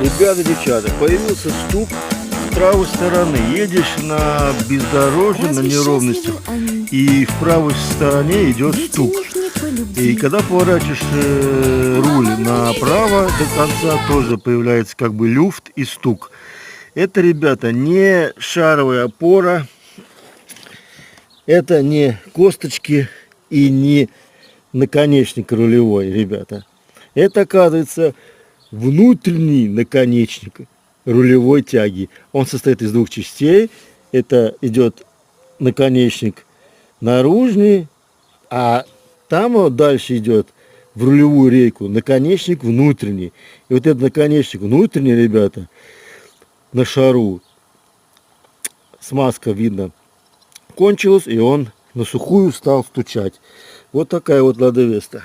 Ребята, девчата, появился стук с правой стороны. Едешь на бездорожье, на неровностях, и в правой стороне идет стук. И когда поворачиваешь руль направо до конца, тоже появляется как бы люфт и стук. Это, ребята, не шаровая опора, это не косточки и не наконечник рулевой, ребята. Это, оказывается, внутренний наконечник рулевой тяги. Он состоит из двух частей. Это идет наконечник наружный, а там вот дальше идет в рулевую рейку наконечник внутренний. И вот этот наконечник внутренний, ребята, на шару, смазка видно, кончилась, и он на сухую стал стучать. Вот такая вот Лада Веста.